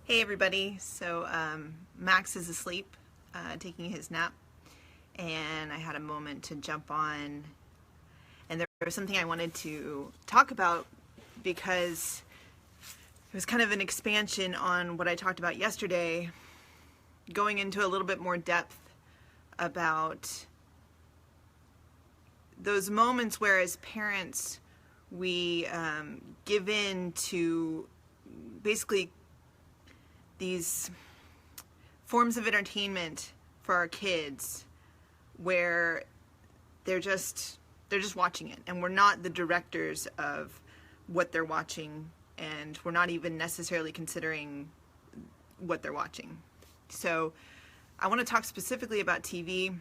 Hey everybody, so Max is asleep, taking his nap, and I had a moment to jump on, and there was something I wanted to talk about because it was kind of an expansion on what I talked about yesterday, going into a little bit more depth about those moments where as parents we give in to basically these forms of entertainment for our kids where they're just watching it, and we're not the directors of what they're watching, and we're not even necessarily considering what they're watching. So I want to talk specifically about TV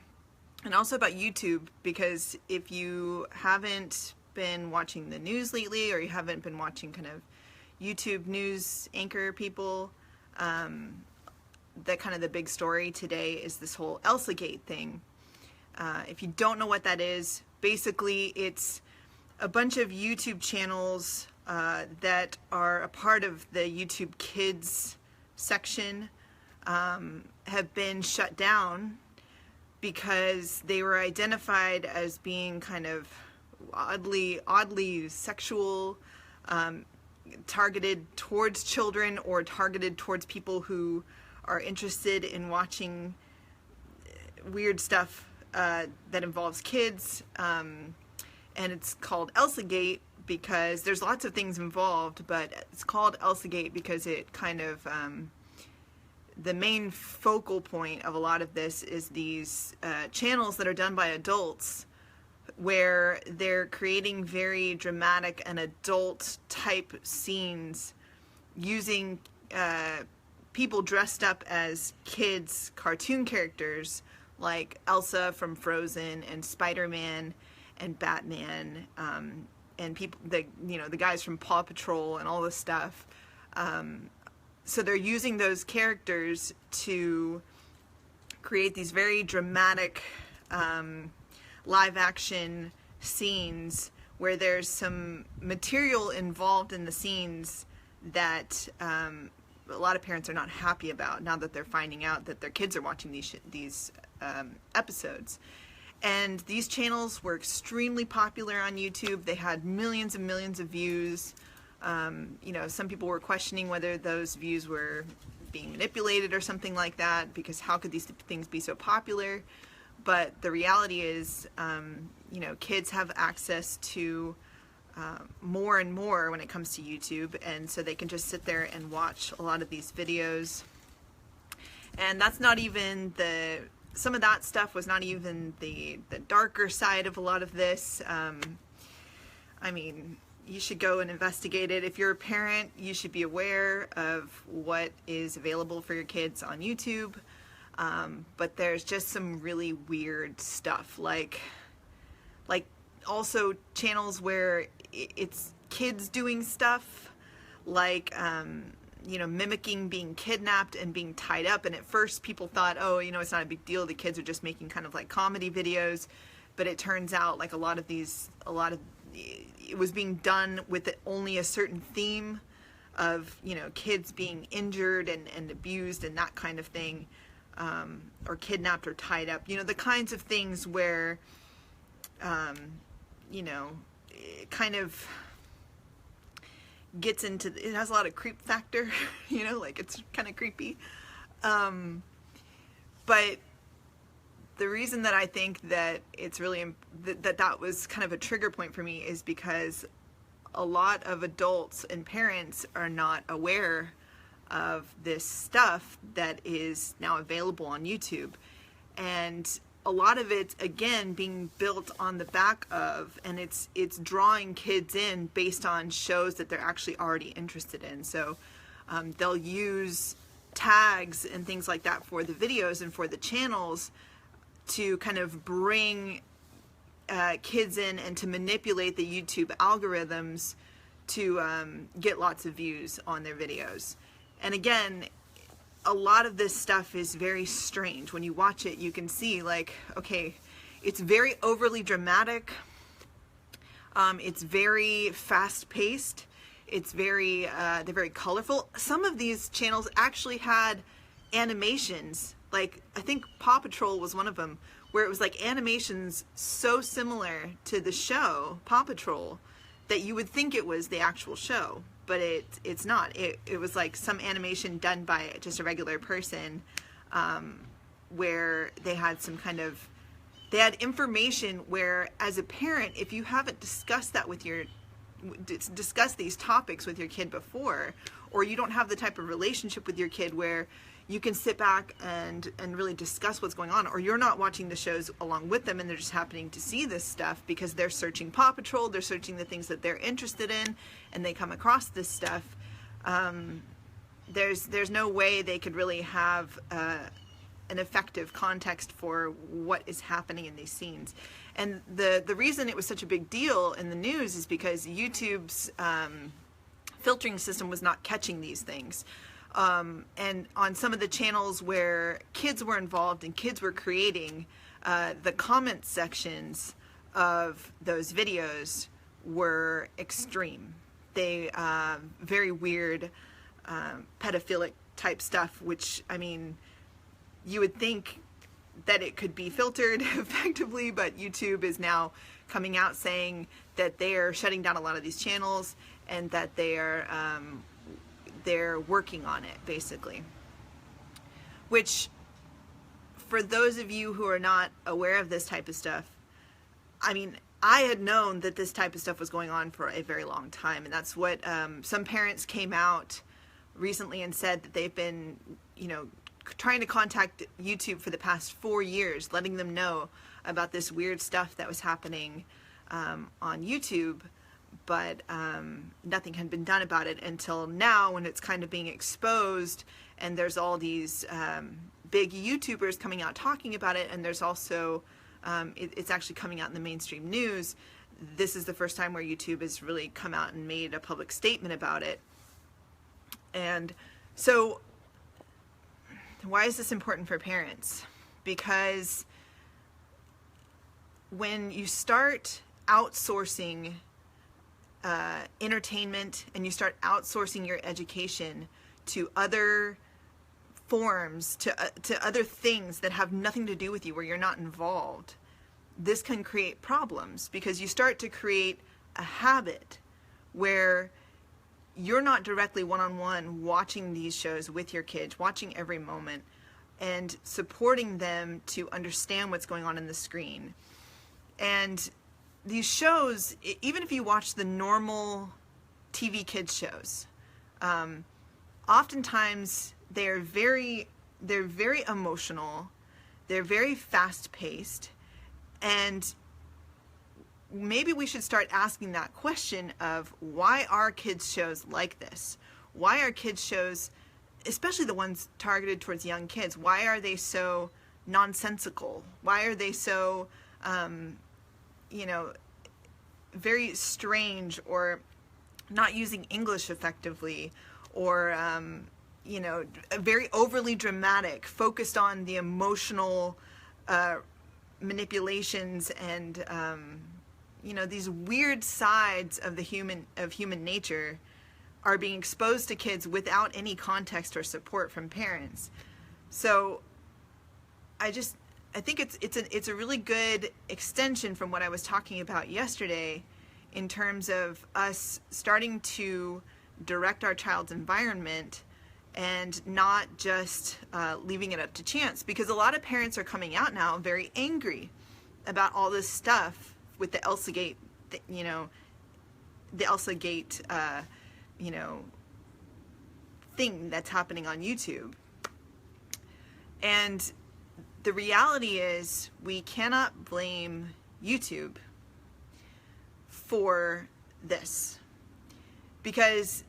and also about YouTube, because if you haven't been watching the news lately, or you haven't been watching kind of YouTube news anchor people, the big story today is this whole ElsaGate thing. If you don't know what that is, basically it's a bunch of YouTube channels that are a part of the YouTube Kids section have been shut down because they were identified as being kind of oddly sexual, targeted towards children or targeted towards people who are interested in watching weird stuff that involves kids, and it's called ElsaGate because there's lots of things involved, but it's called ElsaGate because it kind of the main focal point of a lot of this is these channels that are done by adults, where they're creating very dramatic and adult type scenes using people dressed up as kids cartoon characters like Elsa from Frozen and Spider-Man and Batman, and people, the guys from Paw Patrol and all this stuff. So they're using those characters to create these very dramatic live action scenes where there's some material involved in the scenes that a lot of parents are not happy about now that they're finding out that their kids are watching these episodes. And these channels were extremely popular on YouTube. They had millions and millions of views. Some people were questioning whether those views were being manipulated or something like that, because how could these things be so popular? But the reality is, kids have access to more and more when it comes to YouTube, and so they can just sit there and watch a lot of these videos. And that's not even some of that stuff was not even the darker side of a lot of this. I mean, you should go and investigate it. If you're a parent, you should be aware of what is available for your kids on YouTube. But there's just some really weird stuff, like also channels where it's kids doing stuff, like mimicking being kidnapped and being tied up. And at first people thought, oh, it's not a big deal, the kids are just making kind of like comedy videos. But it turns out like it was being done with only a certain theme of kids being injured and abused and that kind of thing. Or kidnapped or tied up, the kinds of things where, it kind of gets into, it has a lot of creep factor, like it's kind of creepy. But the reason that I think that it's really, that was kind of a trigger point for me is because a lot of adults and parents are not aware of this stuff that is now available on YouTube, and a lot of it again being built on the back of, and it's drawing kids in based on shows that they're actually already interested in. So they'll use tags and things like that for the videos and for the channels to kind of bring kids in and to manipulate the YouTube algorithms to get lots of views on their videos. And again, a lot of this stuff is very strange. When you watch it, you can see like, okay, it's very overly dramatic. It's very fast-paced. It's very, they're very colorful. Some of these channels actually had animations, like I think Paw Patrol was one of them, where it was like animations so similar to the show Paw Patrol that you would think it was the actual show, but it's not. It was like some animation done by just a regular person, where they had some kind of, they had information where, as a parent, if you haven't discussed that with your, discussed these topics with your kid before, or you don't have the type of relationship with your kid where you can sit back and really discuss what's going on, or you're not watching the shows along with them and they're just happening to see this stuff because they're searching Paw Patrol, they're searching the things that they're interested in, and they come across this stuff. There's no way they could really have an effective context for what is happening in these scenes. And the reason it was such a big deal in the news is because YouTube's filtering system was not catching these things. And on some of the channels where kids were involved and kids were creating, the comment sections of those videos were extreme. They, very weird, pedophilic type stuff, which, I mean, you would think that it could be filtered effectively, but YouTube is now coming out saying that they are shutting down a lot of these channels and that they are, they're working on it, basically. Which, for those of you who are not aware of this type of stuff, I mean, I had known that this type of stuff was going on for a very long time, and that's what some parents came out recently and said that they've been, you know, trying to contact YouTube for the past 4 years, letting them know about this weird stuff that was happening on YouTube, but nothing had been done about it until now, when it's kind of being exposed, and there's all these big YouTubers coming out talking about it, and there's also, it's actually coming out in the mainstream news. This is the first time where YouTube has really come out and made a public statement about it. And so, why is this important for parents? Because when you start outsourcing entertainment and you start outsourcing your education to other forms, to other things that have nothing to do with you, where you're not involved, this can create problems, because you start to create a habit where you're not directly one-on-one watching these shows with your kids, watching every moment, and supporting them to understand what's going on in the screen. And these shows, even if you watch the normal TV kids shows, oftentimes they're very emotional, they're very fast-paced, and maybe we should start asking that question of, why are kids shows like this? Why are kids shows, especially the ones targeted towards young kids, why are they so nonsensical? Why are they so, you know, very strange, or not using English effectively, or, you know, very overly dramatic, focused on the emotional manipulations and, you know, these weird sides of human nature are being exposed to kids without any context or support from parents. So I think it's a really good extension from what I was talking about yesterday, in terms of us starting to direct our child's environment and not just leaving it up to chance. Because a lot of parents are coming out now very angry about all this stuff with the Elsa Gate, you know, the Elsa Gate, you know, thing that's happening on YouTube. And the reality is, we cannot blame YouTube for this. Because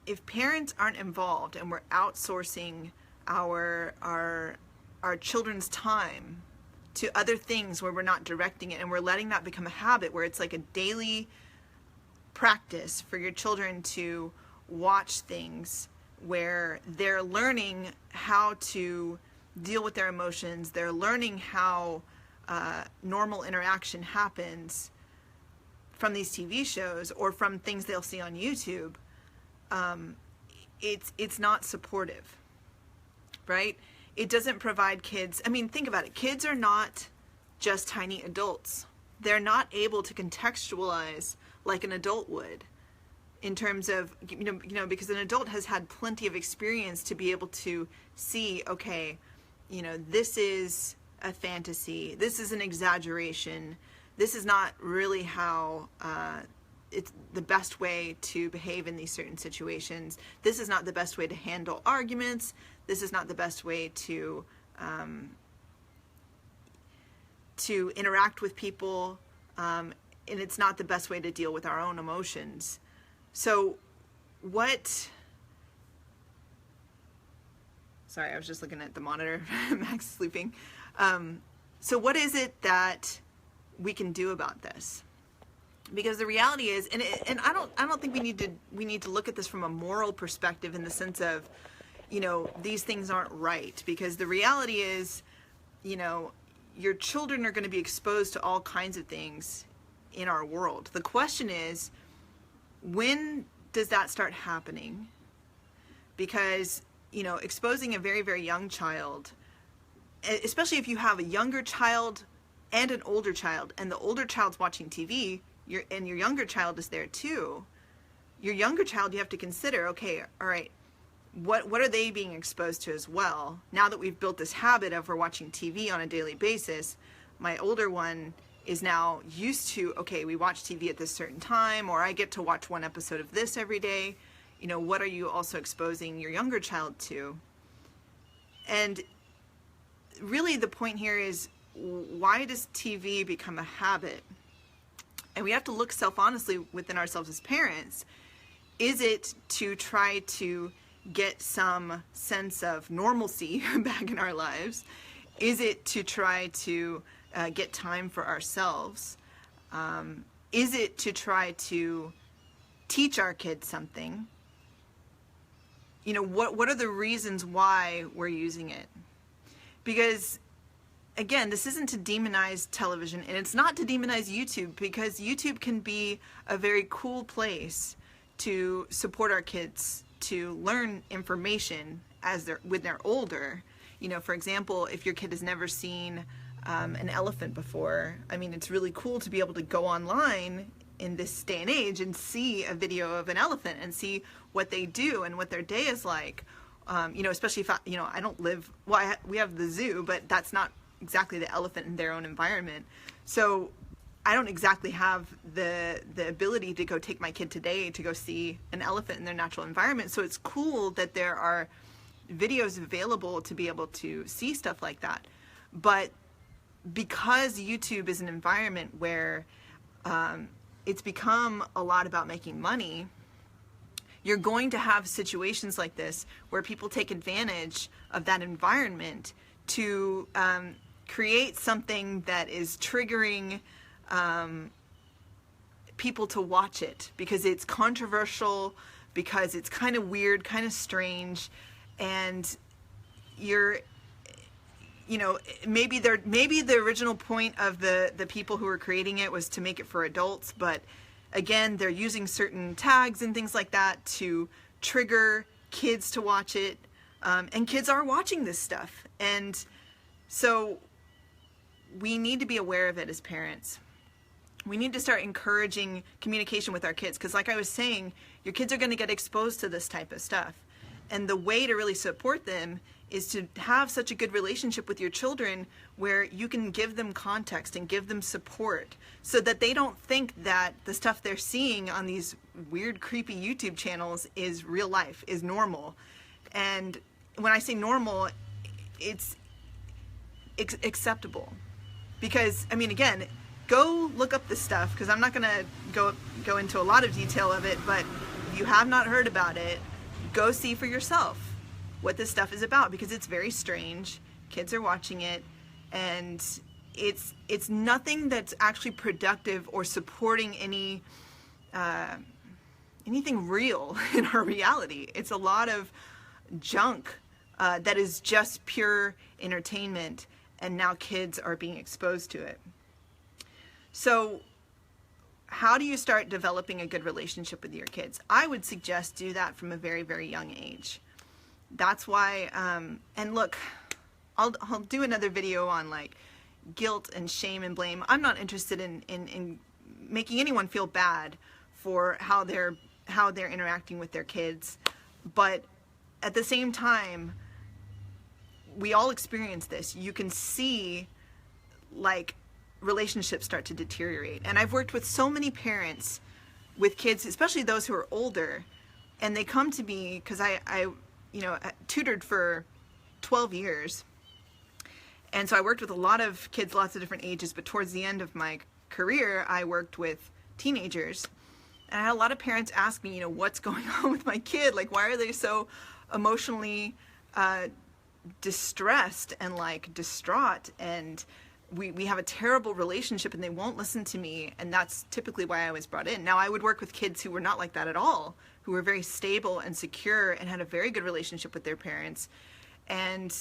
if parents aren't involved and we're outsourcing our children's time to other things where we're not directing it, and we're letting that become a habit where it's like a daily practice for your children to watch things where they're learning how to deal with their emotions, they're learning how normal interaction happens from these TV shows or from things they'll see on YouTube, it's not supportive, right? It doesn't provide kids, I mean, think about it. Kids are not just tiny adults. They're not able to contextualize like an adult would in terms of, because an adult has had plenty of experience to be able to see, okay, this is a fantasy, this is an exaggeration, this is not really how it's the best way to behave in these certain situations, this is not the best way to handle arguments, this is not the best way to interact with people, and it's not the best way to deal with our own emotions. So sorry, I was just looking at the monitor. Max is sleeping. So what is it that we can do about this? Because the reality is, and I don't think we need to look at this from a moral perspective in the sense of, these things aren't right. Because the reality is, your children are going to be exposed to all kinds of things in our world. The question is, when does that start happening? Because, exposing a very, very young child, especially if you have a younger child and an older child, and the older child's watching TV, and your younger child is there too, your younger child, you have to consider, okay, all right, what are they being exposed to as well? Now that we've built this habit of we're watching TV on a daily basis, my older one is now used to, okay, we watch TV at this certain time, or I get to watch one episode of this every day. What are you also exposing your younger child to? And really the point here is, why does TV become a habit? And we have to look self-honestly within ourselves as parents. Is it to try to get some sense of normalcy back in our lives? Is it to try to get time for ourselves? Is it to try to teach our kids something? What are the reasons why we're using it? Because, again, this isn't to demonize television, and it's not to demonize YouTube, because YouTube can be a very cool place to support our kids to learn information when they're older. For example, if your kid has never seen an elephant before, I mean, it's really cool to be able to go online in this day and age and see a video of an elephant and see what they do and what their day is like. Especially if I don't live, we have the zoo, but that's not exactly the elephant in their own environment. So I don't exactly have the ability to go take my kid today to go see an elephant in their natural environment. So it's cool that there are videos available to be able to see stuff like that. But because YouTube is an environment where it's become a lot about making money, you're going to have situations like this where people take advantage of that environment to create something that is triggering people to watch it because it's controversial, because it's kind of weird, kind of strange, and maybe the original point of the people who were creating it was to make it for adults, but again, they're using certain tags and things like that to trigger kids to watch it, and kids are watching this stuff, and so we need to be aware of it as parents. We need to start encouraging communication with our kids, because like I was saying, your kids are going to get exposed to this type of stuff, and the way to really support them is to have such a good relationship with your children where you can give them context and give them support so that they don't think that the stuff they're seeing on these weird, creepy YouTube channels is real life, is normal. And when I say normal, it's acceptable. Because, I mean, again, go look up this stuff, because I'm not going to go into a lot of detail of it, but if you have not heard about it, go see for yourself what this stuff is about, because it's very strange. Kids are watching it, and it's nothing that's actually productive or supporting anything real in our reality. It's a lot of junk that is just pure entertainment, and now kids are being exposed to it. So how do you start developing a good relationship with your kids? I would suggest do that from a very, very young age. That's why, and look, I'll do another video on like guilt and shame and blame. I'm not interested in making anyone feel bad for how they're interacting with their kids, but at the same time, we all experience this. You can see like relationships start to deteriorate. And I've worked with so many parents with kids, especially those who are older, and they come to me because I tutored for 12 years. And so I worked with a lot of kids, lots of different ages, but towards the end of my career, I worked with teenagers. And I had a lot of parents ask me, what's going on with my kid? Like, why are they so emotionally distressed and like distraught? And we have a terrible relationship and they won't listen to me. And that's typically why I was brought in. Now, I would work with kids who were not like that at all, who were very stable and secure and had a very good relationship with their parents. And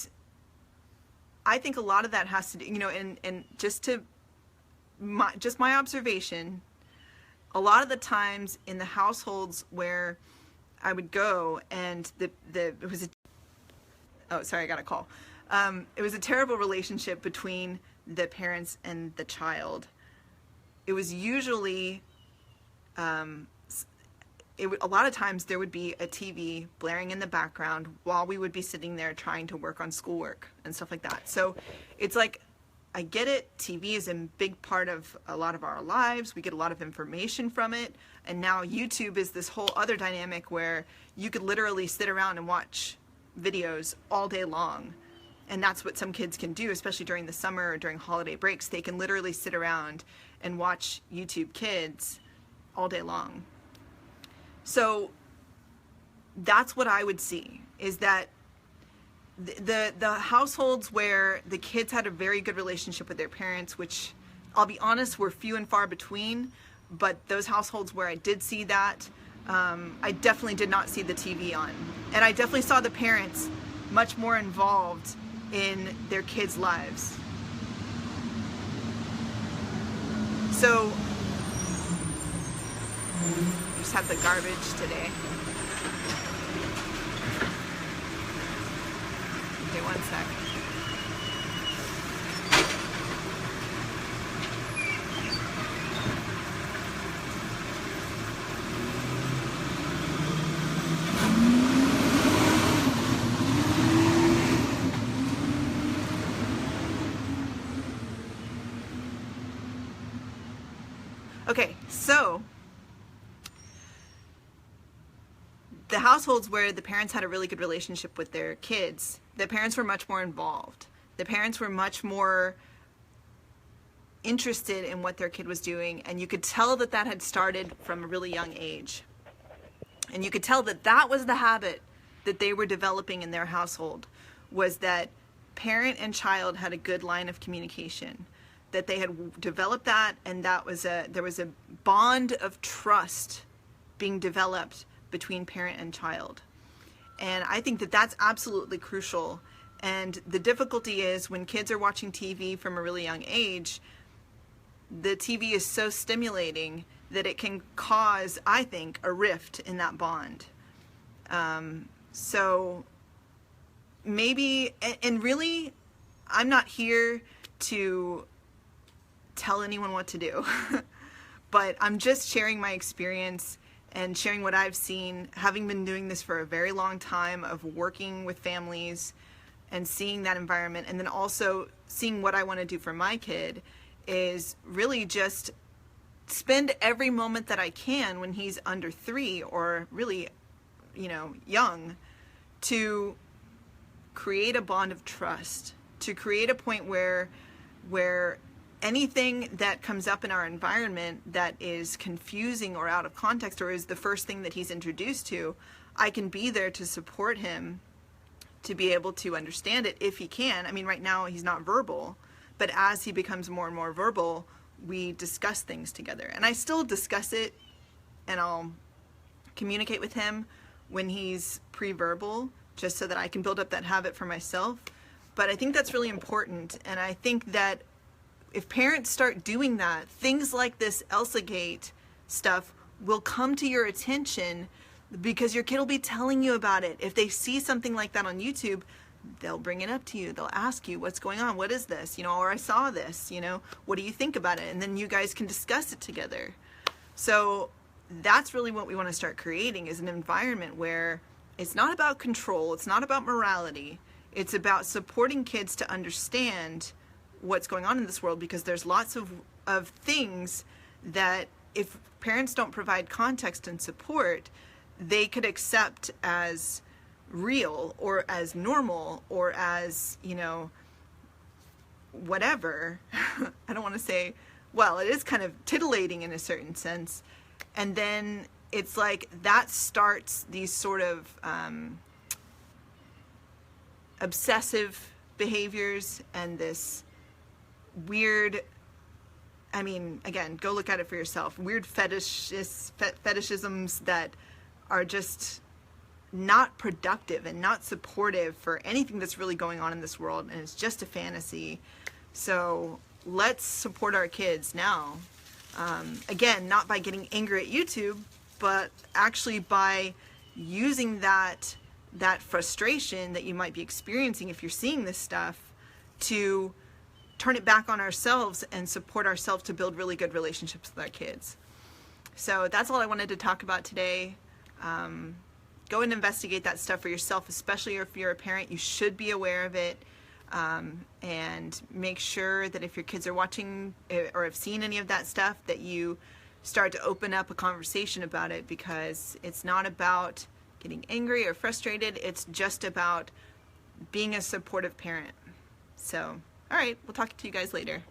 I think a lot of that has to do, and just my observation, a lot of the times in the households where I would go and it was I got a call. It was a terrible relationship between the parents and the child. It was usually, a lot of times there would be a TV blaring in the background while we would be sitting there trying to work on schoolwork and stuff like that. So it's like, I get it. TV is a big part of a lot of our lives. We get a lot of information from it. And now YouTube is this whole other dynamic where you could literally sit around and watch videos all day long. And that's what some kids can do, especially during the summer or during holiday breaks. They can literally sit around and watch YouTube Kids all day long. So that's what I would see, is that the households where the kids had a very good relationship with their parents, which I'll be honest, were few and far between, but those households where I did see that, I definitely did not see the TV on. And I definitely saw the parents much more involved in their kids' lives. So, just have the garbage today. Okay, one sec. Okay, so the households where the parents had a really good relationship with their kids, the parents were much more involved. The parents were much more interested in what their kid was doing, and you could tell that that had started from a really young age. And you could tell that that was the habit that they were developing in their household, was that parent and child had a good line of communication, that they had developed that, and that was there was a bond of trust being developed between parent and child. And I think that that's absolutely crucial. And the difficulty is when kids are watching TV from a really young age, the TV is so stimulating that it can cause, I think, a rift in that bond. So maybe, and really, I'm not here to tell anyone what to do, but I'm just sharing my experience and sharing what I've seen, having been doing this for a very long time, of working with families and seeing that environment, and then also seeing what I want to do for my kid is really just spend every moment that I can when he's under 3 or really, young, to create a bond of trust, to create a point where anything that comes up in our environment that is confusing or out of context, or is the first thing that he's introduced to, I can be there to support him to be able to understand it if he can. I mean, right now he's not verbal, but as he becomes more and more verbal, we discuss things together. And I still discuss it, and I'll communicate with him when he's pre-verbal, just so that I can build up that habit for myself. But I think that's really important, and I think that if parents start doing that, things like this Elsa Gate stuff will come to your attention because your kid will be telling you about it. If they see something like that on YouTube, they'll bring it up to you. They'll ask you, what's going on? What is this? Or I saw this, what do you think about it? And then you guys can discuss it together. So that's really what we want to start creating, is an environment where it's not about control, it's not about morality, it's about supporting kids to understand what's going on in this world, because there's lots of things that if parents don't provide context and support, they could accept as real or as normal or as, whatever. I don't want to say, well, it is kind of titillating in a certain sense. And then it's like that starts these sort of obsessive behaviors and this weird, again, go look at it for yourself, weird fetishisms that are just not productive and not supportive for anything that's really going on in this world, and it's just a fantasy. So let's support our kids now. Again, not by getting angry at YouTube, but actually by using that frustration that you might be experiencing if you're seeing this stuff to turn it back on ourselves and support ourselves to build really good relationships with our kids. So that's all I wanted to talk about today. Go and investigate that stuff for yourself, especially if you're a parent. You should be aware of it, and make sure that if your kids are watching or have seen any of that stuff, that you start to open up a conversation about it, because it's not about getting angry or frustrated. It's just about being a supportive parent. So, all right, we'll talk to you guys later.